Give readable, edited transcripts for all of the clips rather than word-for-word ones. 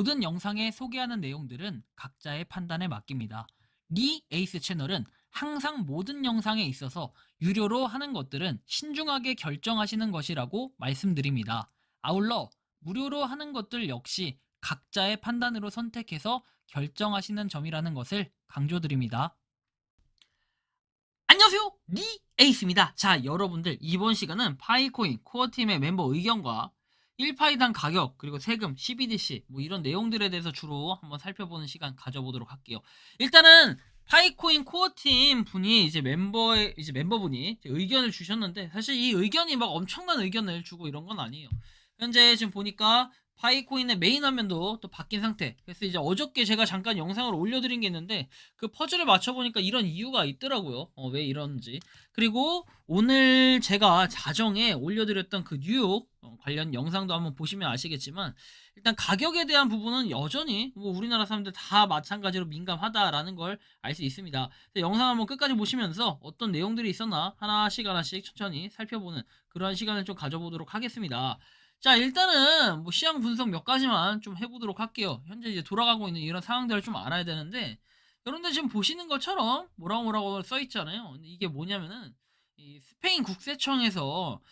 모든 영상에 소개하는 내용들은 각자의 판단에 맡깁니다. 리 에이스 채널은 항상 모든 영상에 있어서 유료로 하는 것들은 신중하게 결정하시는 것이라고 말씀드립니다. 아울러 무료로 하는 것들 역시 각자의 판단으로 선택해서 결정하시는 점이라는 것을 강조드립니다. 안녕하세요, 리 에이스입니다. 자, 여러분들 이번 시간은 파이코인 코어팀의 멤버 의견과 1파이당 가격 그리고 세금, CBDC 뭐 이런 내용들에 대해서 주로 한번 살펴보는 시간 가져보도록 할게요. 일단은 파이코인 코어팀 분이 이제 멤버분이 이제 의견을 주셨는데, 사실 이 의견이 막 엄청난 의견을 주고 이런 건 아니에요. 현재 지금 보니까 파이코인의 메인 화면도 또 바뀐 상태. 그래서 이제 어저께 제가 잠깐 영상을 올려드린 게 있는데, 그 퍼즐을 맞춰보니까 이런 이유가 있더라고요. 왜 이런지. 그리고 오늘 제가 자정에 올려드렸던 그 뉴욕 관련 영상도 한번 보시면 아시겠지만, 일단 가격에 대한 부분은 여전히 뭐 우리나라 사람들 다 마찬가지로 민감하다라는 걸 알 수 있습니다. 영상 한번 끝까지 보시면서 어떤 내용들이 있었나 하나씩 하나씩 천천히 살펴보는 그러한 시간을 좀 가져보도록 하겠습니다. 자, 일단은 뭐 시장 분석 몇 가지만 좀 해보도록 할게요. 현재 이제 돌아가고 있는 이런 상황들을 좀 알아야 되는데, 여러분들 지금 보시는 것처럼 뭐라고 뭐라고 써 있잖아요. 근데 이게 뭐냐면은 이 스페인 국세청에서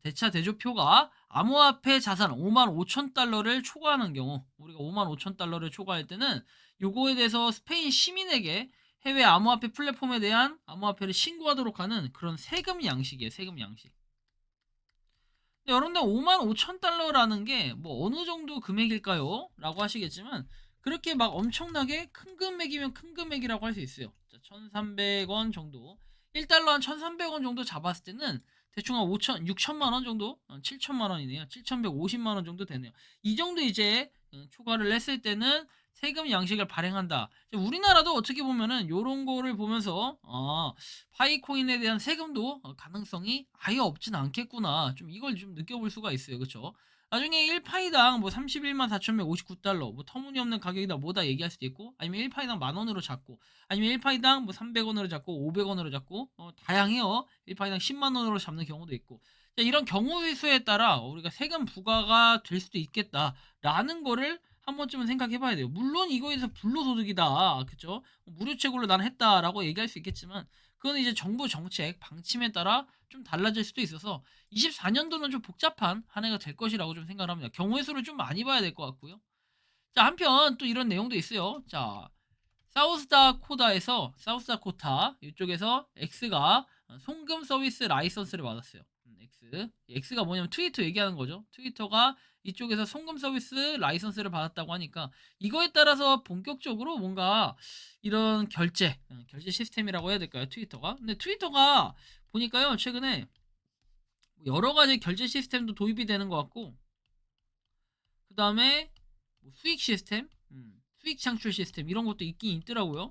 대차 대조표가 암호화폐 자산 5만 5천 달러를 초과하는 경우, 우리가 5만 5천 달러를 초과할 때는 요거에 대해서 스페인 시민에게 해외 암호화폐 플랫폼에 대한 암호화폐를 신고하도록 하는 그런 세금 양식이에요. 세금 양식. 여러분들 5만 5천 달러라는 게 뭐 어느 정도 금액일까요? 라고 하시겠지만, 그렇게 막 엄청나게 큰 금액이면 큰 금액이라고 할 수 있어요. 자, 1,300원 정도. 1달러 한 1,300원 정도 잡았을 때는 대충 한 5천, 6천만 원 정도? 7천만 원이네요. 7,150만 원 정도 되네요. 이 정도 이제 초과를 했을 때는 세금 양식을 발행한다. 우리나라도 어떻게 보면은 요런 거를 보면서 파이코인에 대한 세금도 가능성이 아예 없진 않겠구나. 좀 이걸 좀 느껴볼 수가 있어요. 그쵸? 나중에 1파이당 뭐 31만 4,159달러, 뭐 터무니없는 가격이다 뭐다 얘기할 수도 있고, 아니면 1파이당 만 원으로 잡고, 아니면 1파이당 뭐 300원으로 잡고, 500원으로 잡고, 다양해요. 1파이당 10만 원으로 잡는 경우도 있고. 자, 이런 경우의 수에 따라 우리가 세금 부과가 될 수도 있겠다라는 거를 한 번쯤은 생각해 봐야 돼요. 물론 이거에서 불로소득이다. 그쵸? 무료채굴로 난 했다라고 얘기할 수 있겠지만, 그건 이제 정부 정책, 방침에 따라 좀 달라질 수도 있어서 24년도는 좀 복잡한 한 해가 될 것이라고 좀 생각을 합니다. 경우의 수를 좀 많이 봐야 될 것 같고요. 자, 한편 또 이런 내용도 있어요. 자, 사우스다코타 이쪽에서 X가 송금 서비스 라이선스를 받았어요. X가 뭐냐면 트위터 얘기하는 거죠. 트위터가 이쪽에서 송금 서비스 라이선스를 받았다고 하니까, 이거에 따라서 본격적으로 뭔가 이런 결제 시스템이라고 해야 될까요? 트위터가. 근데 트위터가 보니까요, 최근에 여러 가지 결제 시스템도 도입이 되는 것 같고, 그 다음에 뭐 수익 시스템, 수익 창출 시스템 이런 것도 있긴 있더라고요.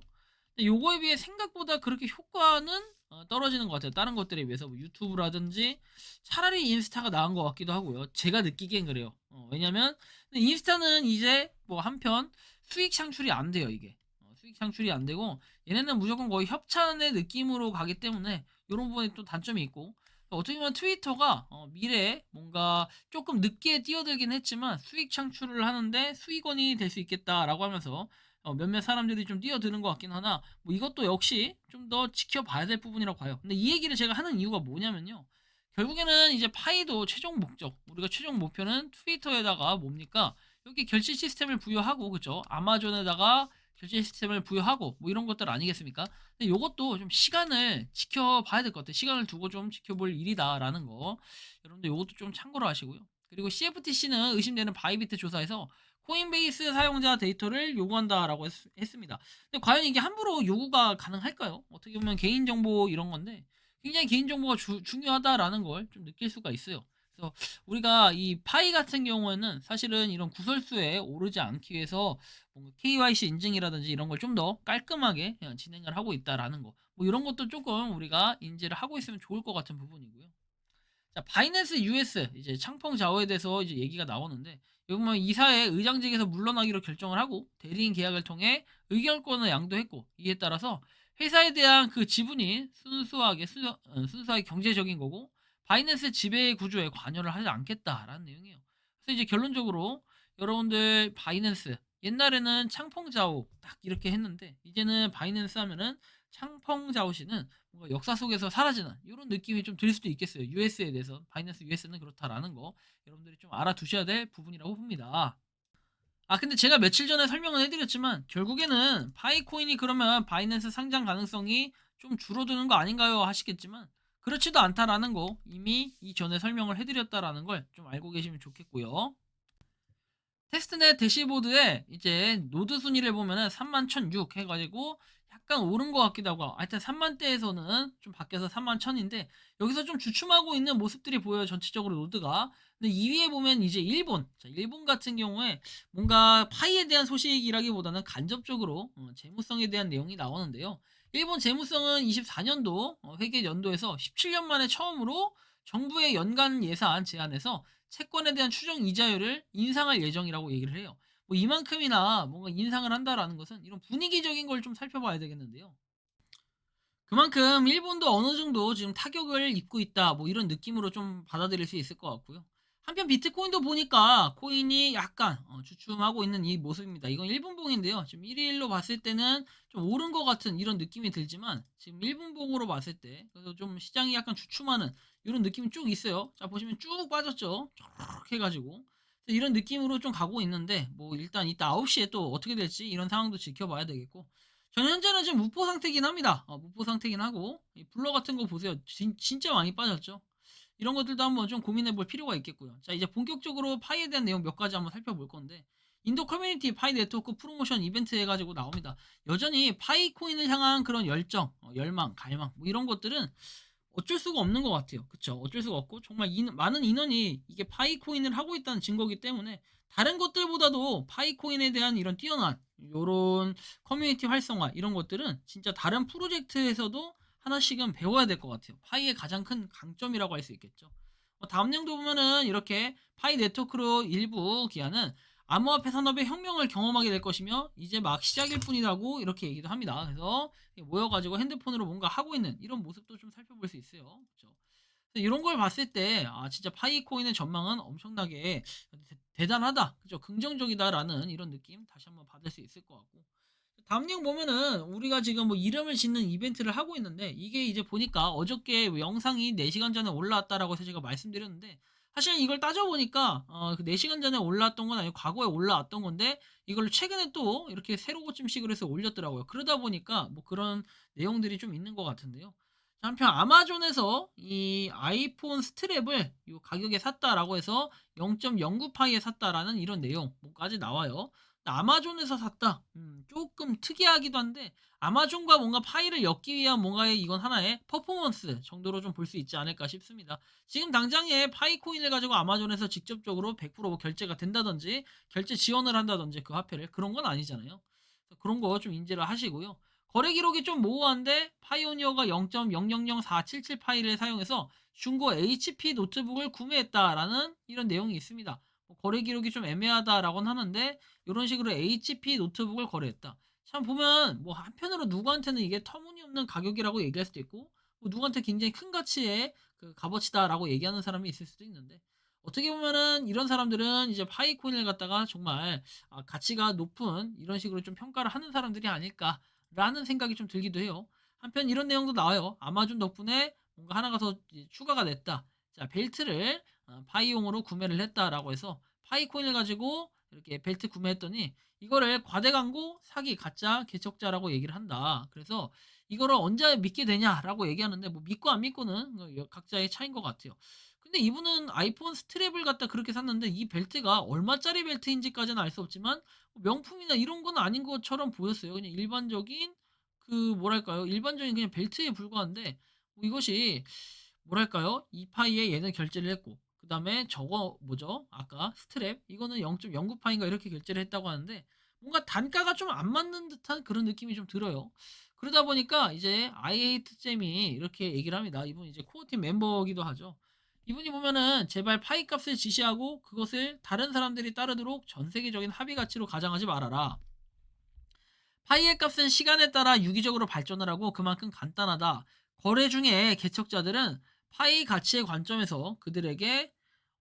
근데 요거에 비해 생각보다 그렇게 효과는 떨어지는 것 같아요. 다른 것들에 비해서 뭐 유튜브라든지 차라리 인스타가 나은 것 같기도 하고요. 제가 느끼기엔 그래요. 왜냐면 인스타는 이제 뭐 한편 수익 창출이 안 돼요. 이게 수익 창출이 안 되고, 얘네는 무조건 거의 협찬의 느낌으로 가기 때문에 이런 부분에 또 단점이 있고, 어떻게 보면 트위터가 미래에 뭔가 조금 늦게 뛰어들긴 했지만 수익 창출을 하는데 수익원이 될 수 있겠다라고 하면서 몇몇 사람들이 좀 뛰어드는 것 같긴 하나, 뭐 이것도 역시 좀 더 지켜봐야 될 부분이라고 봐요. 근데 이 얘기를 제가 하는 이유가 뭐냐면요, 결국에는 이제 파이도 최종 목적, 우리가 최종 목표는 트위터에다가 뭡니까, 여기 결제 시스템을 부여하고, 그죠? 아마존에다가 결제 시스템을 부여하고 뭐 이런 것들 아니겠습니까? 근데 요것도 좀 시간을 지켜봐야 될 것 같아요. 시간을 두고 좀 지켜볼 일이다라는 거. 여러분들 요것도 좀 참고로 하시고요. 그리고 CFTC는 의심되는 바이비트 조사에서 코인베이스 사용자 데이터를 요구한다라고 했습니다. 근데 과연 이게 함부로 요구가 가능할까요? 어떻게 보면 개인정보 이런 건데, 굉장히 개인정보가 중요하다라는 걸 좀 느낄 수가 있어요. 그래서 우리가 이 파이 같은 경우에는 사실은 이런 구설수에 오르지 않기 위해서 뭔가 KYC 인증이라든지 이런 걸 좀 더 깔끔하게 진행을 하고 있다라는 거. 뭐 이런 것도 조금 우리가 인지를 하고 있으면 좋을 것 같은 부분이고요. 자, 바이낸스 US 이제 창펑 자오에 대해서 이제 얘기가 나오는데, 여기 보면 이사의 의장직에서 물러나기로 결정을 하고 대리인 계약을 통해 의결권을 양도했고, 이에 따라서 회사에 대한 그 지분이 순수하게 경제적인 거고, 바이낸스 지배 구조에 관여를 하지 않겠다라는 내용이에요. 그래서 이제 결론적으로 여러분들 바이낸스 옛날에는 창펑자오 딱 이렇게 했는데 이제는 바이낸스 하면은 창펑자오시는 뭔가 역사 속에서 사라지는 이런 느낌이 좀 들 수도 있겠어요. US에 대해서 바이낸스 US는 그렇다라는 거 여러분들이 좀 알아두셔야 될 부분이라고 봅니다. 근데 제가 며칠 전에 설명을 해드렸지만 결국에는 파이코인이 그러면 바이낸스 상장 가능성이 좀 줄어드는 거 아닌가요? 하시겠지만 그렇지도 않다라는 거 이미 이전에 설명을 해드렸다라는 걸 좀 알고 계시면 좋겠고요. 테스트넷 대시보드에 이제 노드 순위를 보면은 31,006 해가지고 약간 오른 것 같기도 하고 하여튼 3만대에서는 좀 바뀌어서 31,000인데 여기서 좀 주춤하고 있는 모습들이 보여요. 전체적으로 노드가. 근데 2위에 보면 이제 일본. 자, 일본 같은 경우에 뭔가 파이에 대한 소식이라기보다는 간접적으로 재무성에 대한 내용이 나오는데요. 일본 재무성은 24년도 회계 연도에서 17년 만에 처음으로 정부의 연간 예산 제안에서 채권에 대한 추정 이자율을 인상할 예정이라고 얘기를 해요. 뭐 이만큼이나 뭔가 인상을 한다라는 것은 이런 분위기적인 걸 좀 살펴봐야 되겠는데요. 그만큼 일본도 어느 정도 지금 타격을 입고 있다. 뭐 이런 느낌으로 좀 받아들일 수 있을 것 같고요. 한편 비트코인도 보니까 코인이 약간 주춤하고 있는 이 모습입니다. 이건 일분봉인데요. 지금 1일로 봤을 때는 좀 오른 것 같은 이런 느낌이 들지만 지금 일분봉으로 봤을 때 그래서 좀 시장이 약간 주춤하는 이런 느낌이 쭉 있어요. 자 보시면 쭉 빠졌죠. 쭉 해가지고 이런 느낌으로 좀 가고 있는데 뭐 일단 이따 9시에 또 어떻게 될지 이런 상황도 지켜봐야 되겠고 전 현재는 지금 무포 상태긴 합니다. 무포 상태긴 하고 이 블러 같은 거 보세요. 진짜 많이 빠졌죠. 이런 것들도 한번 좀 고민해 볼 필요가 있겠고요. 자 이제 본격적으로 파이에 대한 내용 몇 가지 한번 살펴볼 건데 인도 커뮤니티 파이 네트워크 프로모션 이벤트 해가지고 나옵니다. 여전히 파이 코인을 향한 그런 열정, 열망, 갈망 뭐 이런 것들은 어쩔 수가 없는 것 같아요. 그쵸? 어쩔 수가 없고 정말 많은 인원이 이게 파이 코인을 하고 있다는 증거이기 때문에 다른 것들보다도 파이 코인에 대한 이런 뛰어난 요런 커뮤니티 활성화 이런 것들은 진짜 다른 프로젝트에서도 하나씩은 배워야 될 것 같아요. 파이의 가장 큰 강점이라고 할 수 있겠죠. 다음 내용도 보면은 이렇게 파이 네트워크로 일부 기한은 암호화폐 산업의 혁명을 경험하게 될 것이며 이제 막 시작일 뿐이라고 이렇게 얘기도 합니다. 그래서 모여가지고 핸드폰으로 뭔가 하고 있는 이런 모습도 좀 살펴볼 수 있어요. 그렇죠? 이런 걸 봤을 때 진짜 파이코인의 전망은 엄청나게 대단하다, 그죠? 긍정적이다라는 이런 느낌 다시 한번 받을 수 있을 것 같고 다음 내용 보면은 우리가 지금 뭐 이름을 짓는 이벤트를 하고 있는데 이게 이제 보니까 어저께 뭐 영상이 4시간 전에 올라왔다라고 해서 제가 말씀드렸는데 사실 이걸 따져보니까 그 4시간 전에 올라왔던 건 아니고 과거에 올라왔던 건데 이걸 최근에 또 이렇게 새로 고침식으로 해서 올렸더라고요. 그러다 보니까 뭐 그런 내용들이 좀 있는 것 같은데요. 자, 한편 아마존에서 이 아이폰 스트랩을 이 가격에 샀다라고 해서 0.09파이에 샀다라는 이런 내용까지 나와요. 아마존에서 샀다. 조금 특이하기도 한데 아마존과 뭔가 파이를 엮기 위한 뭔가의 이건 하나의 퍼포먼스 정도로 좀 볼 수 있지 않을까 싶습니다. 지금 당장에 파이 코인을 가지고 아마존에서 직접적으로 100% 결제가 된다든지 결제 지원을 한다든지 그 화폐를 그런 건 아니잖아요. 그런 거 좀 인지를 하시고요. 거래 기록이 좀 모호한데 파이오니어가 0.000477 파이를 사용해서 중고 HP 노트북을 구매했다라는 이런 내용이 있습니다. 거래 기록이 좀 애매하다라고는 하는데 이런 식으로 HP 노트북을 거래했다. 참 보면 뭐 한편으로 누구한테는 이게 터무니없는 가격이라고 얘기할 수도 있고 뭐 누구한테 굉장히 큰 가치의 그 값어치다라고 얘기하는 사람이 있을 수도 있는데 어떻게 보면은 이런 사람들은 이제 파이코인을 갖다가 정말 가치가 높은 이런 식으로 좀 평가를 하는 사람들이 아닐까라는 생각이 좀 들기도 해요. 한편 이런 내용도 나와요. 아마존 덕분에 뭔가 하나가 더 추가가 됐다. 자, 벨트를 파이용으로 구매를 했다라고 해서 파이코인을 가지고 이렇게 벨트 구매했더니 이거를 과대 광고 사기 가짜 개척자라고 얘기를 한다. 그래서 이거를 언제 믿게 되냐라고 얘기하는데 뭐 믿고 안 믿고는 각자의 차이인 것 같아요. 근데 이분은 아이폰 스트랩을 갖다 그렇게 샀는데 이 벨트가 얼마짜리 벨트인지까지는 알 수 없지만 명품이나 이런 건 아닌 것처럼 보였어요. 그냥 일반적인 그 뭐랄까요? 일반적인 그냥 벨트에 불과한데 뭐 이것이 뭐랄까요? 이파이에 얘는 결제를 했고 그다음에 저거 뭐죠? 아까 스트랩 이거는 0.09파인가 이렇게 결제를 했다고 하는데 뭔가 단가가 좀 안 맞는 듯한 그런 느낌이 좀 들어요. 그러다 보니까 이제 아이헤이트 잼이 이렇게 얘기를 합니다. 이분 이제 코어팀 멤버기도 하죠. 이분이 보면은 제발 파이 값을 지시하고 그것을 다른 사람들이 따르도록 전 세계적인 합의 가치로 가정하지 말아라. 파이의 값은 시간에 따라 유기적으로 발전을 하고 그만큼 간단하다. 거래 중에 개척자들은 파이 가치의 관점에서 그들에게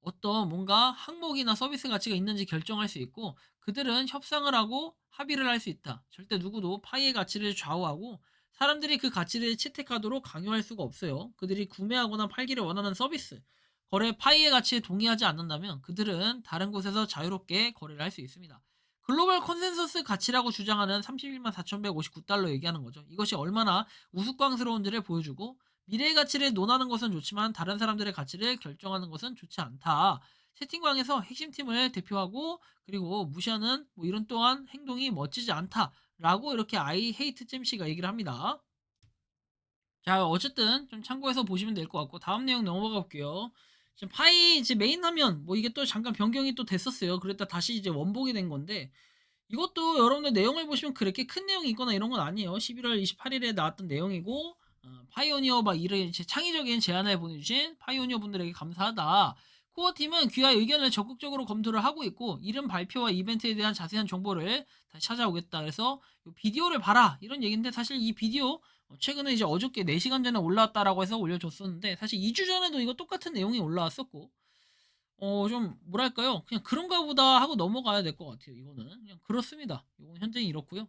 어떤 뭔가 항목이나 서비스 가치가 있는지 결정할 수 있고 그들은 협상을 하고 합의를 할 수 있다. 절대 누구도 파이의 가치를 좌우하고 사람들이 그 가치를 채택하도록 강요할 수가 없어요. 그들이 구매하거나 팔기를 원하는 서비스, 거래 파이의 가치에 동의하지 않는다면 그들은 다른 곳에서 자유롭게 거래를 할 수 있습니다. 글로벌 컨센서스 가치라고 주장하는 31만 4,159달러 얘기하는 거죠. 이것이 얼마나 우스꽝스러운지를 보여주고 미래의 가치를 논하는 것은 좋지만 다른 사람들의 가치를 결정하는 것은 좋지 않다. 채팅방에서 핵심 팀을 대표하고 그리고 무시하는 뭐 이런 또한 행동이 멋지지 않다라고 이렇게 아이 헤이트 잼씨가 얘기를 합니다. 자, 어쨌든 좀 참고해서 보시면 될 것 같고 다음 내용 넘어가 볼게요. 지금 파이 이제 메인 화면 뭐 이게 또 잠깐 변경이 또 됐었어요. 그랬다 다시 이제 원복이 된 건데 이것도 여러분들 내용을 보시면 그렇게 큰 내용이 있거나 이런 건 아니에요. 11월 28일에 나왔던 내용이고 파이오니어 막 이런 창의적인 제안을 보내주신 파이오니어 분들에게 감사하다. 코어팀은 귀하의 의견을 적극적으로 검토를 하고 있고 이름 발표와 이벤트에 대한 자세한 정보를 다시 찾아오겠다. 그래서 이 비디오를 봐라 이런 얘기인데 사실 이 비디오 최근에 이제 어저께 4시간 전에 올라왔다라고 해서 올려줬었는데 사실 2주 전에도 이거 똑같은 내용이 올라왔었고 좀 뭐랄까요? 그냥 그런가 보다 하고 넘어가야 될 것 같아요. 이거는 그냥 그렇습니다. 이건 현재는 이렇고요.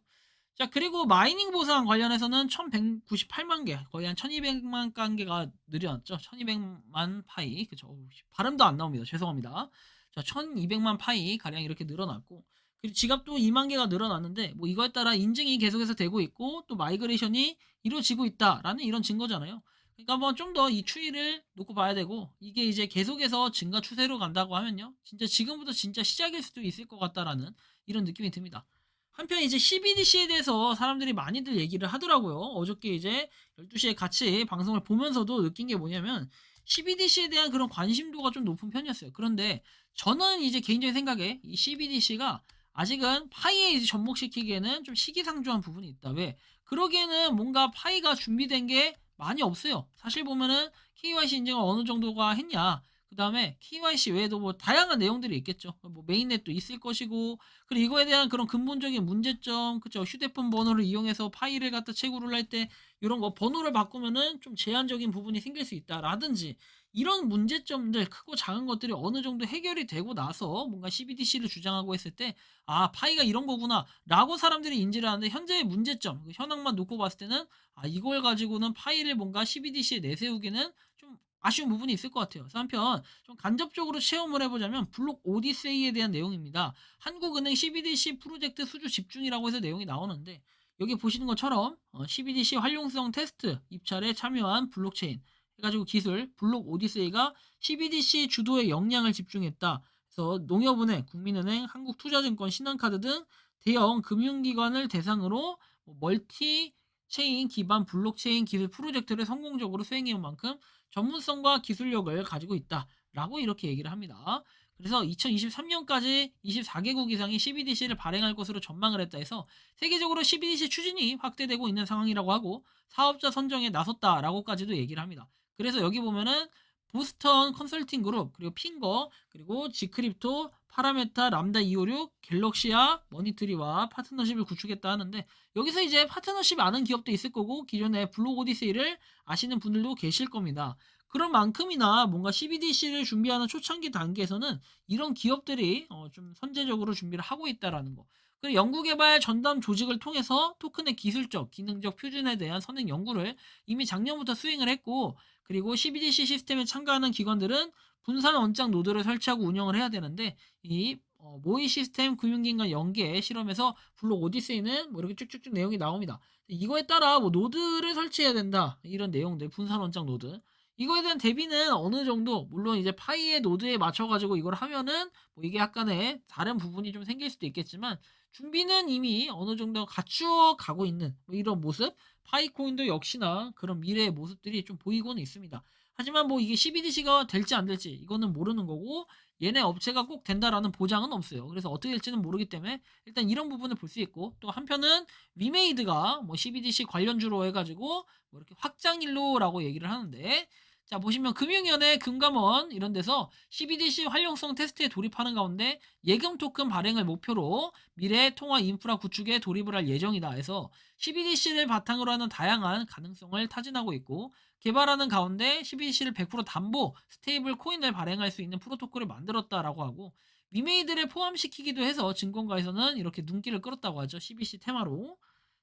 자, 그리고 마이닝 보상 관련해서는 1198만 개, 거의 한 1200만 단계가 늘어났죠. 1200만 파이. 그쵸. 발음도 안 나옵니다. 죄송합니다. 자, 1200만 파이 가량 이렇게 늘어났고 그리고 지갑도 2만 개가 늘어났는데 뭐 이거에 따라 인증이 계속해서 되고 있고 또 마이그레이션이 이루어지고 있다라는 이런 증거잖아요. 그러니까 한번 좀 더 이 추이를 놓고 봐야 되고 이게 이제 계속해서 증가 추세로 간다고 하면요. 진짜 지금부터 진짜 시작일 수도 있을 것 같다라는 이런 느낌이 듭니다. 한편 이제 CBDC에 대해서 사람들이 많이들 얘기를 하더라고요. 어저께 이제 12시에 같이 방송을 보면서도 느낀 게 뭐냐면 CBDC에 대한 그런 관심도가 좀 높은 편이었어요. 그런데 저는 이제 개인적인 생각에 이 CBDC가 아직은 파이에 이제 접목시키기에는 좀 시기상조한 부분이 있다. 왜? 그러기에는 뭔가 파이가 준비된 게 많이 없어요. 사실 보면은 KYC 인증을 어느 정도가 했냐. 그 다음에 KYC 외에도 뭐 다양한 내용들이 있겠죠. 뭐 메인넷도 있을 것이고, 그리고 이거에 대한 그런 근본적인 문제점, 그쵸. 휴대폰 번호를 이용해서 파일을 갖다 채굴을 할 때, 이런 거 번호를 바꾸면은 좀 제한적인 부분이 생길 수 있다라든지, 이런 문제점들, 크고 작은 것들이 어느 정도 해결이 되고 나서 뭔가 CBDC를 주장하고 했을 때, 아, 파이가 이런 거구나, 라고 사람들이 인지를 하는데, 현재의 문제점, 그 현황만 놓고 봤을 때는, 아, 이걸 가지고는 파일을 뭔가 CBDC에 내세우기는 좀 아쉬운 부분이 있을 것 같아요. 그래서 한편 좀 간접적으로 체험을 해보자면 블록 오디세이에 대한 내용입니다. 한국은행 CBDC 프로젝트 수주 집중이라고 해서 내용이 나오는데 여기 보시는 것처럼 CBDC 활용성 테스트 입찰에 참여한 블록체인 해가지고 기술 블록 오디세이가 CBDC 주도의 역량을 집중했다. 그래서 농협은행, 국민은행, 한국투자증권, 신한카드 등 대형 금융기관을 대상으로 멀티 체인 기반 블록체인 기술 프로젝트를 성공적으로 수행해온 만큼 전문성과 기술력을 가지고 있다라고 이렇게 얘기를 합니다. 그래서 2023년까지 24개국 이상이 CBDC를 발행할 것으로 전망을 했다 해서 세계적으로 CBDC 추진이 확대되고 있는 상황이라고 하고 사업자 선정에 나섰다라고까지도 얘기를 합니다. 그래서 여기 보면은 보스턴 컨설팅 그룹, 그리고 핑거, 그리고 지크립토, 파라메타, 람다 256, 갤럭시아, 머니트리와 파트너십을 구축했다 하는데 여기서 이제 파트너십 아는 기업도 있을 거고 기존에 블록 오디세이를 아시는 분들도 계실 겁니다. 그런 만큼이나 뭔가 CBDC를 준비하는 초창기 단계에서는 이런 기업들이 좀 선제적으로 준비를 하고 있다라는 거. 그리고 연구개발 전담 조직을 통해서 토큰의 기술적, 기능적 표준에 대한 선행 연구를 이미 작년부터 수행을 했고, 그리고 CBDC 시스템에 참가하는 기관들은 분산 원장 노드를 설치하고 운영을 해야 되는데, 이 모의 시스템 금융기관 과 연계 실험에서 블록 오디세이는 뭐 이렇게 쭉쭉쭉 내용이 나옵니다. 이거에 따라 뭐 노드를 설치해야 된다. 이런 내용들, 분산 원장 노드. 이거에 대한 대비는 어느 정도 물론 이제 파이의 노드에 맞춰 가지고 이걸 하면은 뭐 이게 약간의 다른 부분이 좀 생길 수도 있겠지만 준비는 이미 어느 정도 갖추어 가고 있는 뭐 이런 모습 파이코인도 역시나 그런 미래의 모습들이 좀 보이고는 있습니다. 하지만 뭐 이게 CBDC가 될지 안 될지 이거는 모르는 거고 얘네 업체가 꼭 된다라는 보장은 없어요. 그래서 어떻게 될지는 모르기 때문에 일단 이런 부분을 볼 수 있고 또 한편은 위메이드가 뭐 CBDC 관련주로 해가지고 뭐 이렇게 확장일로라고 얘기를 하는데 자, 보시면 금융위원회, 금감원 이런 데서 CBDC 활용성 테스트에 돌입하는 가운데 예금 토큰 발행을 목표로 미래 통화 인프라 구축에 돌입을 할 예정이다 해서 CBDC를 바탕으로 하는 다양한 가능성을 타진하고 있고, 개발하는 가운데 CBDC를 100% 담보 스테이블 코인을 발행할 수 있는 프로토콜을 만들었다라고 하고, 위메이드를 포함시키기도 해서 증권가에서는 이렇게 눈길을 끌었다고 하죠. CBDC 테마로.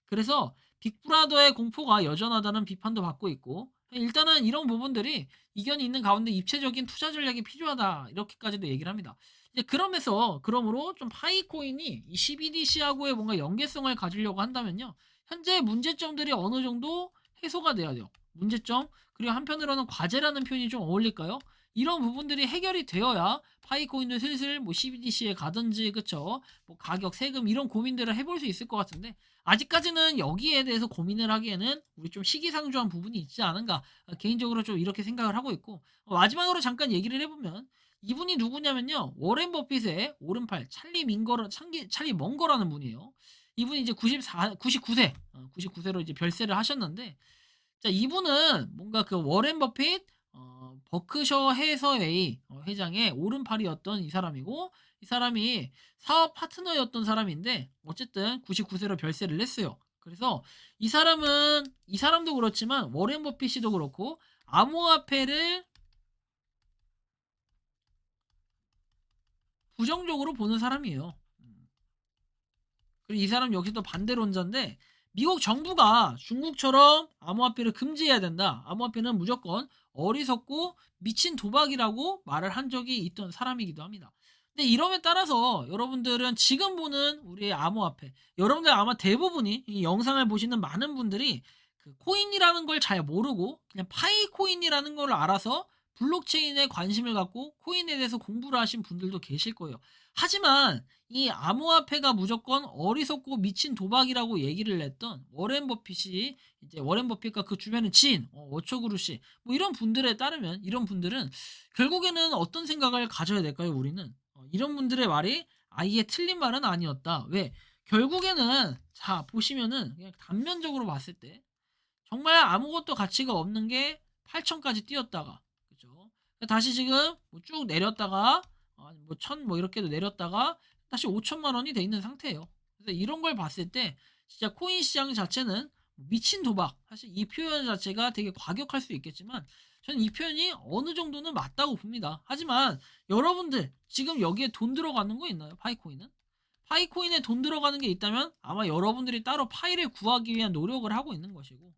그래서 빅브라더의 공포가 여전하다는 비판도 받고 있고, 일단은 이런 부분들이 이견이 있는 가운데 입체적인 투자 전략이 필요하다 이렇게까지도 얘기를 합니다. 이제 그러므로 좀 파이코인이 이 CBDC하고의 뭔가 연계성을 가지려고 한다면요, 현재 문제점들이 어느 정도 해소가 돼야 돼요. 문제점, 그리고 한편으로는 과제라는 표현이 좀 어울릴까요? 이런 부분들이 해결이 되어야 파이코인도 슬슬 뭐 CBDC에 가든지, 그쵸? 뭐 가격, 세금 이런 고민들을 해볼 수 있을 것 같은데, 아직까지는 여기에 대해서 고민을 하기에는 우리 좀 시기상조한 부분이 있지 않은가, 개인적으로 좀 이렇게 생각을 하고 있고, 마지막으로 잠깐 얘기를 해보면 이분이 누구냐면요, 워렌 버핏의 오른팔 찰리 멍거라는 분이에요. 이분이 이제 99세 99세로 이제 별세를 하셨는데, 자, 이분은 뭔가 그 워렌 버핏 버크셔 해서웨이 회장의 오른팔이었던 이 사람이고, 이 사람이 사업 파트너였던 사람인데 어쨌든 99세로 별세를 했어요. 그래서 이 사람도 그렇지만 워렌 버핏이도 그렇고 암호화폐를 부정적으로 보는 사람이에요. 그리고 이 사람 역시도 반대론자인데, 미국 정부가 중국처럼 암호화폐를 금지해야 된다, 암호화폐는 무조건 어리석고 미친 도박이라고 말을 한 적이 있던 사람이기도 합니다. 근데 이럼에 따라서 여러분들은 지금 보는 우리의 암호화폐, 여러분들 아마 대부분이 이 영상을 보시는 많은 분들이 그 코인이라는 걸 잘 모르고 그냥 파이코인이라는 걸 알아서 블록체인에 관심을 갖고 코인에 대해서 공부를 하신 분들도 계실 거예요. 하지만 이 암호화폐가 무조건 어리석고 미친 도박이라고 얘기를 했던 워렌 버핏이, 이제 워렌 버핏과 그 주변의 지인 워처그루 씨, 뭐 이런 분들에 따르면, 이런 분들은 결국에는 어떤 생각을 가져야 될까요? 우리는 이런 분들의 말이 아예 틀린 말은 아니었다. 왜? 결국에는 자 보시면은 그냥 단면적으로 봤을 때 정말 아무것도 가치가 없는 게 8천까지 뛰었다가, 그죠? 다시 지금 뭐쭉 내렸다가 뭐 1000 뭐 이렇게도 내렸다가 다시 5천만 원이 돼 있는 상태예요. 그래서 이런 걸 봤을 때 진짜 코인 시장 자체는 미친 도박. 사실 이 표현 자체가 되게 과격할 수 있겠지만 저는 이 표현이 어느 정도는 맞다고 봅니다. 하지만 여러분들 지금 여기에 돈 들어가는 거 있나요? 파이코인은? 파이코인에 돈 들어가는 게 있다면 아마 여러분들이 따로 파이를 구하기 위한 노력을 하고 있는 것이고,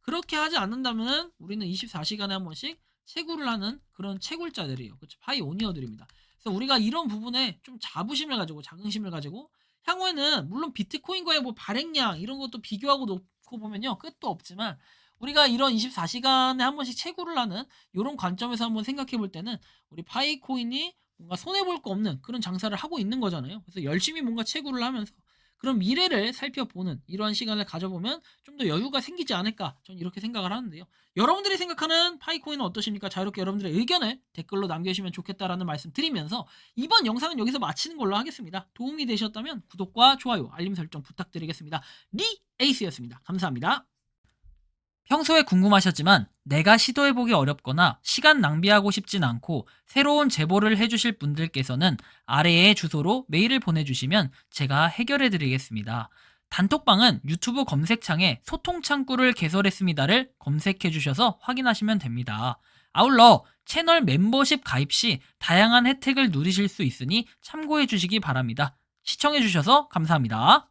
그렇게 하지 않는다면 우리는 24시간에 한 번씩 채굴을 하는 그런 채굴자들이에요. 그렇죠? 파이오니어들입니다. 그래서 우리가 이런 부분에 좀 자부심을 가지고, 자긍심을 가지고, 향후에는 물론 비트코인과의 뭐 발행량 이런 것도 비교하고 놓고 보면요, 끝도 없지만 우리가 이런 24시간에 한 번씩 채굴을 하는 이런 관점에서 한번 생각해 볼 때는 우리 파이코인이 뭔가 손해볼 거 없는 그런 장사를 하고 있는 거잖아요. 그래서 열심히 뭔가 채굴을 하면서 그런 미래를 살펴보는 이러한 시간을 가져보면 좀 더 여유가 생기지 않을까, 저는 이렇게 생각을 하는데요. 여러분들이 생각하는 파이코인은 어떠십니까? 자유롭게 여러분들의 의견을 댓글로 남겨주시면 좋겠다라는 말씀 드리면서 이번 영상은 여기서 마치는 걸로 하겠습니다. 도움이 되셨다면 구독과 좋아요, 알림 설정 부탁드리겠습니다. 리 에이스였습니다. 감사합니다. 평소에 궁금하셨지만 내가 시도해보기 어렵거나 시간 낭비하고 싶진 않고 새로운 제보를 해주실 분들께서는 아래의 주소로 메일을 보내주시면 제가 해결해드리겠습니다. 단톡방은 유튜브 검색창에 소통창구를 개설했습니다를 검색해주셔서 확인하시면 됩니다. 아울러 채널 멤버십 가입 시 다양한 혜택을 누리실 수 있으니 참고해주시기 바랍니다. 시청해주셔서 감사합니다.